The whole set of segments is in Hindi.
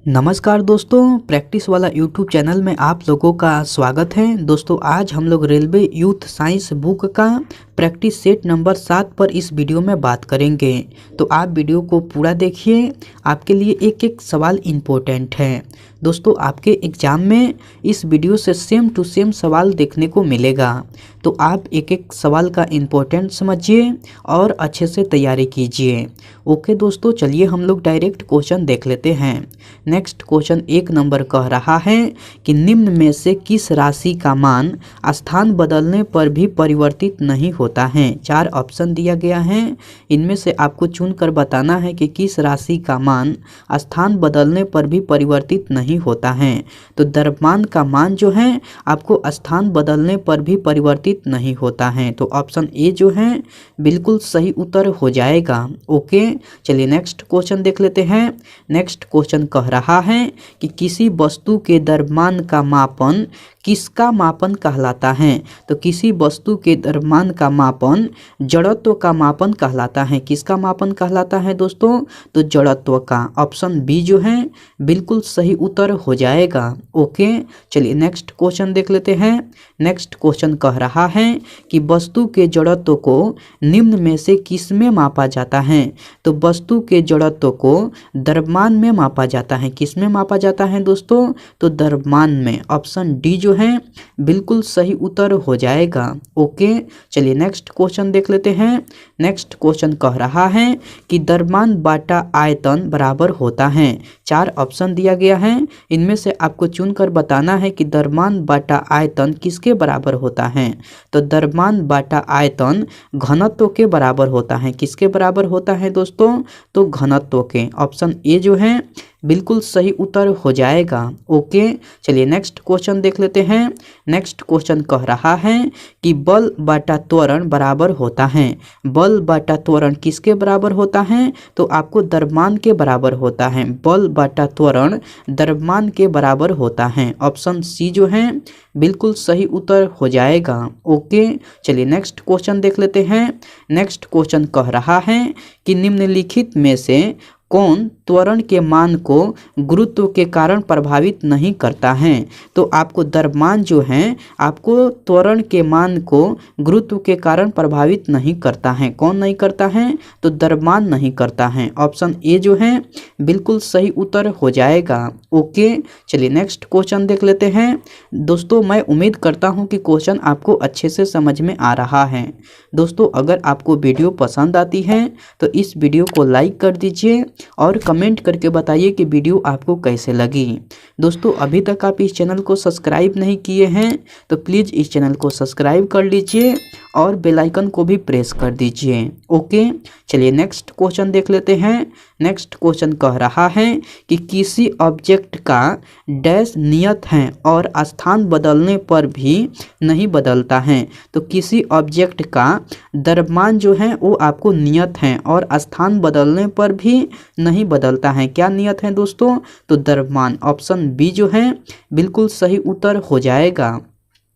नमस्कार दोस्तों, प्रैक्टिस वाला यूट्यूब चैनल में आप लोगों का स्वागत है। दोस्तों आज हम लोग रेलवे यूथ साइंस बुक का प्रैक्टिस सेट नंबर 7 पर इस वीडियो में बात करेंगे। तो आप वीडियो को पूरा देखिए, आपके लिए एक एक सवाल इम्पोर्टेंट है। दोस्तों आपके एग्ज़ाम में इस वीडियो से सेम टू सेम सवाल देखने को मिलेगा, तो आप एक एक सवाल का इम्पोर्टेंट समझिए और अच्छे से तैयारी कीजिए। ओके दोस्तों, चलिए हम लोग डायरेक्ट क्वेश्चन देख लेते हैं। नेक्स्ट क्वेश्चन 1 नंबर कह रहा है कि निम्न में से किस राशि का मान स्थान बदलने पर भी परिवर्तित नहीं होता है। 4 ऑप्शन दिया गया है, इनमें से आपको चुनकर बताना है कि किस राशि का मान स्थान बदलने पर भी परिवर्तित नहीं होता है। तो द्रव्यमान का मान जो है आपको स्थान बदलने पर भी परिवर्तित नहीं होता है। तो ऑप्शन ए जो है बिल्कुल सही उत्तर हो जाएगा। ओके, चलिए नेक्स्ट क्वेश्चन देख लेते हैं। नेक्स्ट क्वेश्चन कह रहा है कि किसी वस्तु के द्रव्यमान का मापन किसका मापन कहलाता है। तो किसी वस्तु के द्रव्यमान का मापन जड़त्व का मापन कहलाता है। किसका मापन कहलाता है दोस्तों? तो जड़त्व का। ऑप्शन बी जो है बिल्कुल सही उत्तर हो जाएगा। ओके, चलिए नेक्स्ट क्वेश्चन देख लेते हैं। नेक्स्ट क्वेश्चन कह रहा है कि वस्तु के जड़त्व को निम्न में से किस में मापा जाता है। तो वस्तु के जड़त्व को द्रव्यमान में मापा जाता है। किस में मापा जाता है दोस्तों? तो द्रव्यमान में। ऑप्शन डी जो है बिल्कुल सही उत्तर हो जाएगा। ओके, चलिए नेक्स्ट क्वेश्चन देख लेते हैं। नेक्स्ट क्वेश्चन कह रहा है कि द्रव्यमान बाटा आयतन बराबर होता है। 4 ऑप्शन दिया गया है, इनमें से आपको चुनकर बताना है कि द्रव्यमान बाटा आयतन किसके बराबर होता है। तो द्रव्यमान बाटा आयतन घनत्व के बराबर होता है। किसके बराबर होता है दोस्तों? तो घनत्व के। ऑप्शन ए जो है बिल्कुल सही उत्तर हो जाएगा। ओके, चलिए नेक्स्ट क्वेश्चन देख लेते हैं। नेक्स्ट क्वेश्चन कह रहा है कि बल बाटा त्वरण बराबर होता है। बल बाटा त्वरण किसके बराबर होता है? तो आपको द्रव्यमान के बराबर होता है। बल बाटा त्वरण द्रव्यमान के बराबर होता है। ऑप्शन सी जो है बिल्कुल सही उत्तर हो जाएगा। ओके, चलिए नेक्स्ट क्वेश्चन देख लेते हैं। नेक्स्ट क्वेश्चन कह रहा है कि निम्नलिखित में से कौन त्वरण के मान को गुरुत्व के कारण प्रभावित नहीं करता है। तो आपको द्रव्यमान जो है आपको त्वरण के मान को गुरुत्व के कारण प्रभावित नहीं करता है। कौन नहीं करता है? तो द्रव्यमान नहीं करता है। ऑप्शन ए जो है बिल्कुल सही उत्तर हो जाएगा। ओके, चलिए नेक्स्ट क्वेश्चन देख लेते हैं। दोस्तों मैं उम्मीद करता हूं कि क्वेश्चन आपको अच्छे से समझ में आ रहा है। दोस्तों अगर आपको वीडियो पसंद आती है तो इस वीडियो को लाइक कर दीजिए और कमेंट करके बताइए कि वीडियो आपको कैसे लगी। दोस्तों अभी तक आप इस चैनल को सब्सक्राइब नहीं किए हैं तो प्लीज़ इस चैनल को सब्सक्राइब कर लीजिए और बेल आइकन को भी प्रेस कर दीजिए। ओके, चलिए नेक्स्ट क्वेश्चन देख लेते हैं। नेक्स्ट क्वेश्चन कह रहा है कि किसी ऑब्जेक्ट का डैश नियत है और स्थान बदलने पर भी नहीं बदलता है। तो किसी ऑब्जेक्ट का द्रव्यमान जो है वो आपको नियत है और स्थान बदलने पर भी नहीं बदलता है। क्या नियत है दोस्तों? तो द्रव्यमान। ऑप्शन बी जो है बिल्कुल सही उत्तर हो जाएगा।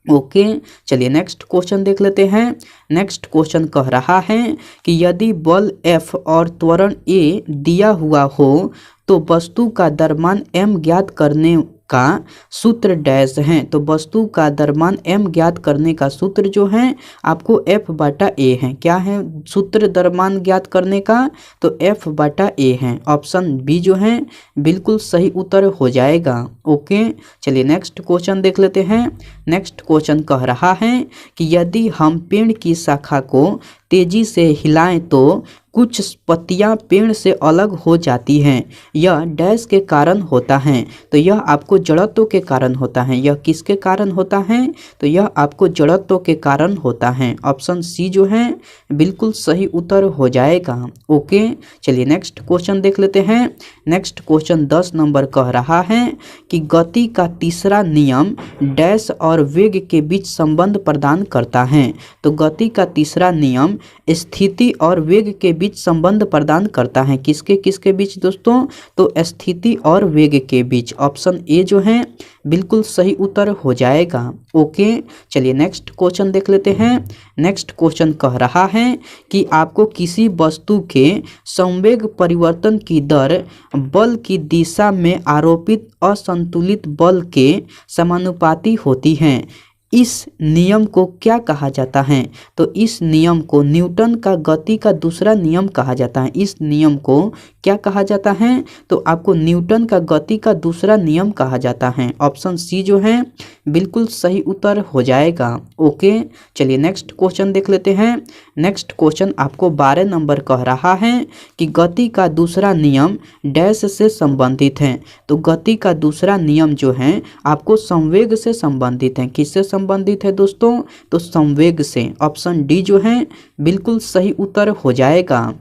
ओके, चलिए नेक्स्ट क्वेश्चन देख लेते हैं। नेक्स्ट क्वेश्चन कह रहा है कि यदि बल F और त्वरण A दिया हुआ हो तो वस्तु का द्रव्यमान M ज्ञात करने का सूत्र डैश है। तो वस्तु का द्रव्यमान M ज्ञात करने का सूत्र जो है आपको F बटा A है। क्या है सूत्र द्रव्यमान ज्ञात करने का? तो F बटा A है। ऑप्शन बी जो है बिल्कुल सही उत्तर हो जाएगा। ओके, चलिए नेक्स्ट क्वेश्चन देख लेते हैं। नेक्स्ट क्वेश्चन कह रहा है कि यदि हम पेड़ की शाखा को तेजी से हिलाएं तो कुछ पत्तियां पेड़ से अलग हो जाती हैं। यह डैश के कारण होता है। तो यह आपको जड़त्व के कारण होता है। यह किसके कारण होता है? तो यह आपको जड़त्व के कारण होता है। ऑप्शन सी जो है बिल्कुल सही उत्तर हो जाएगा। ओके, चलिए नेक्स्ट क्वेश्चन देख लेते हैं। नेक्स्ट क्वेश्चन 10 नंबर कह रहा है कि गति का तीसरा नियम डैश और वेग के बीच संबंध प्रदान करता है। तो गति का तीसरा नियम स्थिति और वेग के बीच संबंध प्रदान करता है। किसके किसके बीच दोस्तों? तो स्थिति और वेग के बीच। ऑप्शन ए जो है बिल्कुल सही उत्तर हो जाएगा। ओके, चलिए नेक्स्ट क्वेश्चन देख लेते हैं। नेक्स्ट क्वेश्चन कह रहा है कि आपको किसी वस्तु के संवेग परिवर्तन की दर बल की दिशा में आरोपित असंतुलित बल के समानुपाती होती है। इस नियम को क्या कहा जाता है? तो इस नियम को न्यूटन का गति का दूसरा नियम कहा जाता है। इस नियम को क्या कहा जाता है? तो आपको न्यूटन का गति का दूसरा नियम कहा जाता है। ऑप्शन सी जो है बिल्कुल सही उत्तर हो जाएगा। ओके, चलिए नेक्स्ट क्वेश्चन देख लेते हैं। नेक्स्ट क्वेश्चन आपको 12 नंबर कह रहा है कि गति का दूसरा नियम डैश से संबंधित है। तो गति का दूसरा नियम जो है आपको संवेग से संबंधित है। किससे संबंधित है दोस्तों? तो संवेग से। ऑप्शन डी जो है बिल्कुल सही उत्तर हो जाएगा।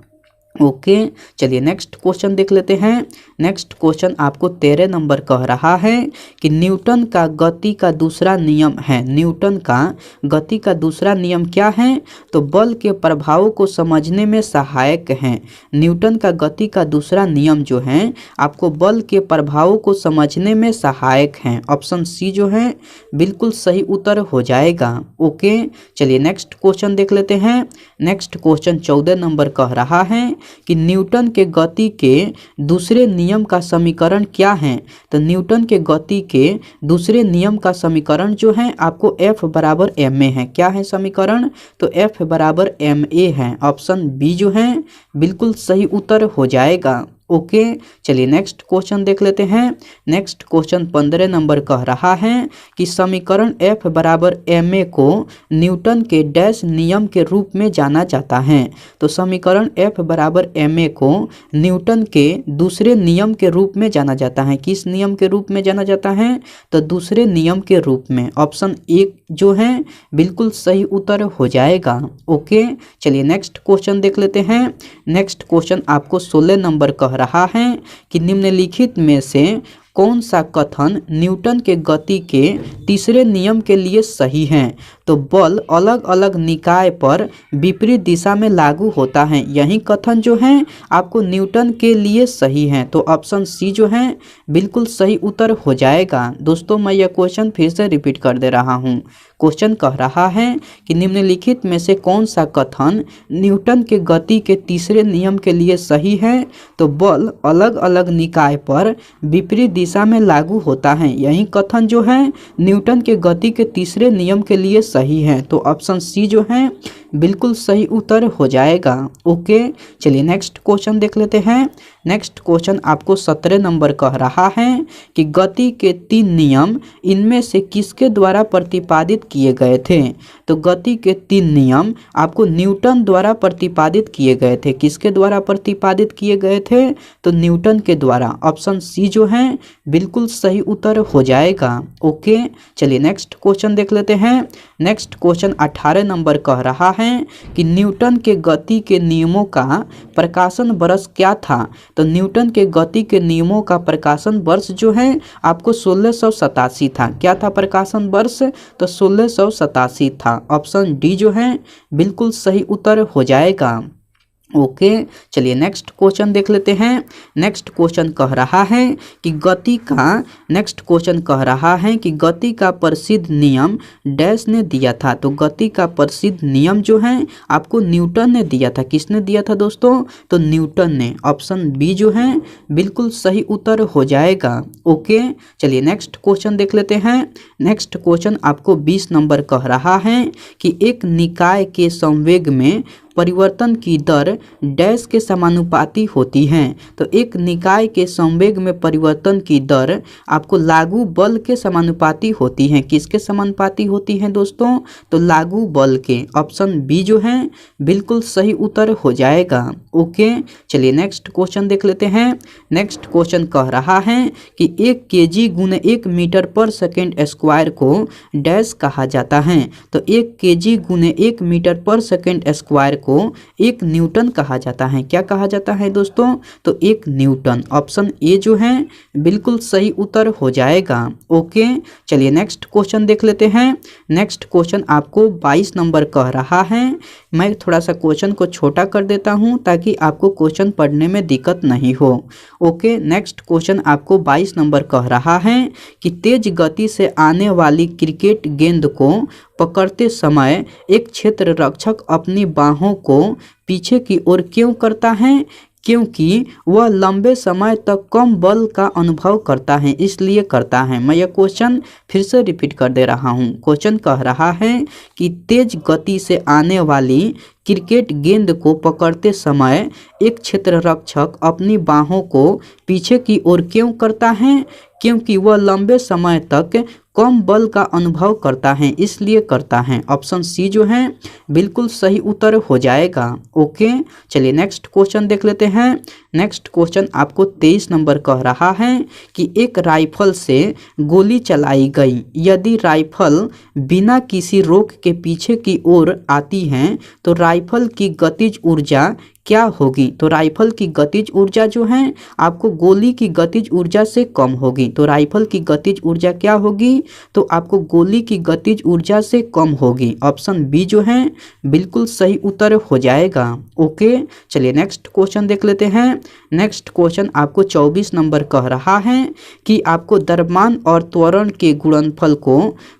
ओके, चलिए नेक्स्ट क्वेश्चन देख लेते हैं। नेक्स्ट क्वेश्चन आपको 13 नंबर कह रहा है कि न्यूटन का गति का दूसरा नियम है। न्यूटन का गति का दूसरा नियम क्या है? तो बल के प्रभावों को समझने में सहायक है। न्यूटन का गति का दूसरा नियम जो है आपको बल के प्रभावों को समझने में सहायक है। ऑप्शन सी जो है बिल्कुल सही उत्तर हो जाएगा। ओके, चलिए नेक्स्ट क्वेश्चन देख लेते हैं। नेक्स्ट क्वेश्चन 14 नंबर कह रहा है कि न्यूटन के गति के दूसरे नियम का समीकरण क्या है? तो न्यूटन के गति के दूसरे नियम का समीकरण जो है आपको F बराबर ma है। क्या है समीकरण? तो F बराबर ma है। ऑप्शन बी जो है बिल्कुल सही उत्तर हो जाएगा। ओके, चलिए नेक्स्ट क्वेश्चन देख लेते हैं। नेक्स्ट क्वेश्चन 15 नंबर कह रहा है कि समीकरण F बराबर ma को न्यूटन के डैश नियम के रूप में जाना जाता है। तो समीकरण F बराबर ma को न्यूटन के दूसरे नियम के रूप में जाना जाता है। किस नियम के रूप में जाना जाता है? तो दूसरे नियम के रूप में। ऑप्शन ए जो है बिल्कुल सही उत्तर हो जाएगा। ओके, चलिए नेक्स्ट क्वेश्चन देख लेते हैं। नेक्स्ट क्वेश्चन आपको 16 नंबर कह रहा है कि निम्नलिखित में से कौन सा कथन न्यूटन के गति के तीसरे नियम के लिए सही है? तो बल अलग अलग निकाय पर विपरीत दिशा में लागू होता है। यही कथन जो है आपको न्यूटन के लिए सही है। तो ऑप्शन सी जो है बिल्कुल सही उत्तर हो जाएगा। दोस्तों मैं यह क्वेश्चन फिर से रिपीट कर दे रहा हूँ। क्वेश्चन कह रहा है कि निम्नलिखित में से कौन सा कथन न्यूटन के गति के तीसरे नियम के लिए सही है? तो बल अलग अलग निकाय पर विपरीत दिशा में लागू होता है। यही कथन जो है न्यूटन के गति के तीसरे नियम के लिए सही है। तो ऑप्शन सी जो है बिल्कुल सही उत्तर हो जाएगा। ओके, चलिए नेक्स्ट क्वेश्चन देख लेते हैं। नेक्स्ट क्वेश्चन आपको 17 नंबर कह रहा है कि गति के 3 नियम इनमें से किसके द्वारा प्रतिपादित किए गए थे? तो गति के 3 नियम आपको न्यूटन द्वारा प्रतिपादित किए गए थे। किसके द्वारा प्रतिपादित किए गए थे? तो न्यूटन के द्वारा। ऑप्शन सी जो है बिल्कुल सही उत्तर हो जाएगा। ओके, चलिए नेक्स्ट क्वेश्चन देख लेते हैं। नेक्स्ट क्वेश्चन 18 नंबर कह रहा है कि न्यूटन के गति के नियमों का प्रकाशन वर्ष क्या था? तो न्यूटन के गति के नियमों का प्रकाशन वर्ष जो है आपको 1687 था। क्या था प्रकाशन वर्ष? तो 1687 था। ऑप्शन डी जो है बिल्कुल सही उत्तर हो जाएगा। ओके, चलिए नेक्स्ट क्वेश्चन देख लेते हैं। नेक्स्ट क्वेश्चन कह रहा है कि गति का प्रसिद्ध नियम डैश ने दिया था। तो गति का प्रसिद्ध नियम जो है आपको न्यूटन ने दिया था। किसने दिया था दोस्तों? तो न्यूटन ने। ऑप्शन बी जो है बिल्कुल सही उत्तर हो जाएगा। ओके, चलिए नेक्स्ट क्वेश्चन देख लेते हैं। नेक्स्ट क्वेश्चन आपको 20 नंबर कह रहा है कि एक निकाय के संवेग में परिवर्तन की दर डैश के समानुपाती होती है। तो एक निकाय के संवेग में परिवर्तन की दर आपको लागू बल के समानुपाती होती है। किसके समानुपाती होती है दोस्तों? तो लागू बल के। ऑप्शन बी जो है बिल्कुल सही उत्तर हो जाएगा। ओके, चलिए नेक्स्ट क्वेश्चन देख लेते हैं। नेक्स्ट क्वेश्चन कह रहा है कि 1 kg गुने 1 मीटर पर सेकेंड स्क्वायर को डैश कहा जाता है। तो 1 kg गुने 1 मीटर पर सेकेंड स्क्वायर को एक न्यूटन कहा जाता है। क्या कहा जाता है दोस्तों? तो एक न्यूटन। ऑप्शन ए जो है बिल्कुल सही उत्तर हो जाएगा। ओके, चलिए नेक्स्ट क्वेश्चन देख लेते हैं। नेक्स्ट क्वेश्चन आपको 22 नंबर कह रहा है। मैं थोड़ा सा क्वेश्चन को छोटा कर देता हूं ताकि आपको क्वेश्चन पढ़ने में दिक्कत नहीं हो। ओके, नेक्स्ट क्वेश्चन आपको 22 नंबर कह रहा है कि तेज गति से आने वाली क्रिकेट गेंद को पकड़ते समय एक क्षेत्र रक्षक अपनी बाहों को पीछे की ओर क्यों करता है? क्योंकि वह लंबे समय तक कम बल का अनुभव करता है, इसलिए करता है। मैं यह क्वेश्चन फिर से रिपीट कर दे रहा हूँ। क्वेश्चन कह रहा है कि तेज गति से आने वाली क्रिकेट गेंद को पकड़ते समय एक क्षेत्र रक्षक अपनी बाहों को पीछे की ओर क्यों करता है? क्योंकि वह लंबे समय तक कम बल का अनुभव करता है, इसलिए करता है। ऑप्शन सी जो है बिल्कुल सही उत्तर हो जाएगा। ओके, चलिए नेक्स्ट क्वेश्चन देख लेते हैं। नेक्स्ट क्वेश्चन आपको 23 नंबर कह रहा है कि एक राइफल से गोली चलाई गई, यदि राइफल बिना किसी रोक के पीछे की ओर आती है तो राइफल की गतिज ऊर्जा क्या होगी? तो राइफल की गतिज ऊर्जा जो है आपको गोली की गतिज ऊर्जा से कम होगी। तो राइफल की गतिज ऊर्जा क्या होगी? तो आपको गोली की गतिज ऊर्जा से कम होगी। ऑप्शन बी जो है बिल्कुल सही उत्तर हो जाएगा। ओके, चलिए नेक्स्ट क्वेश्चन देख लेते हैं। नेक्स्ट क्वेश्चन आपको 24 नंबर कह रहा है कि आपको द्रव्यमान और त्वरण के गुणनफल को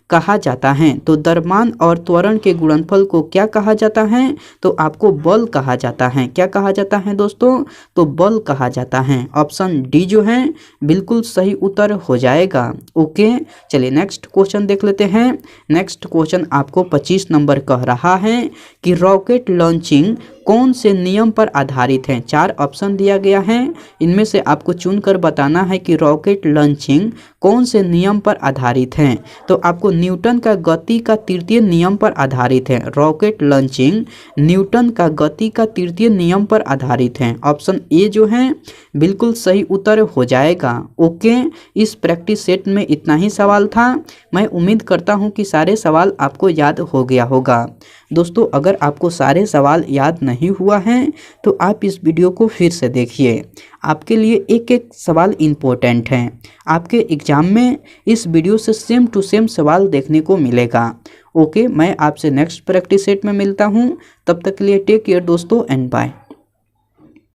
कहा जाता है। तो द्रव्यमान और त्वरण के गुणनफल को क्या कहा जाता है? तो आपको बल कहा जाता है। क्या कहा जाता है दोस्तों? तो बल कहा जाता है। ऑप्शन डी जो है बिल्कुल सही उत्तर हो जाएगा। ओके, चलिए नेक्स्ट क्वेश्चन देख लेते हैं। नेक्स्ट क्वेश्चन आपको 25 नंबर कह रहा है कि रॉकेट लॉन्चिंग कौन से नियम पर आधारित है? 4 ऑप्शन दिया गया है, इनमें से आपको चुनकर बताना है कि रॉकेट लॉन्चिंग कौन से नियम पर आधारित है। तो आपको न्यूटन का गति का तृतीय नियम पर आधारित है। रॉकेट लॉन्चिंग न्यूटन का गति का तृतीय नियम पर आधारित है। ऑप्शन ए जो है बिल्कुल सही उत्तर हो जाएगा। ओके, इस प्रैक्टिस सेट में इतना ही सवाल था। मैं उम्मीद करता हूं कि सारे सवाल आपको याद हो गया होगा। दोस्तों, अगर आपको सारे सवाल याद नहीं हुआ है तो आप इस वीडियो को फिर से देखिए। आपके लिए एक एक सवाल इम्पोर्टेंट है। आपके एग्जाम में इस वीडियो से सेम टू सेम सवाल देखने को मिलेगा। ओके, मैं आपसे नेक्स्ट प्रैक्टिस सेट में मिलता हूँ। तब तक के लिए टेक केयर दोस्तों एंड बाय।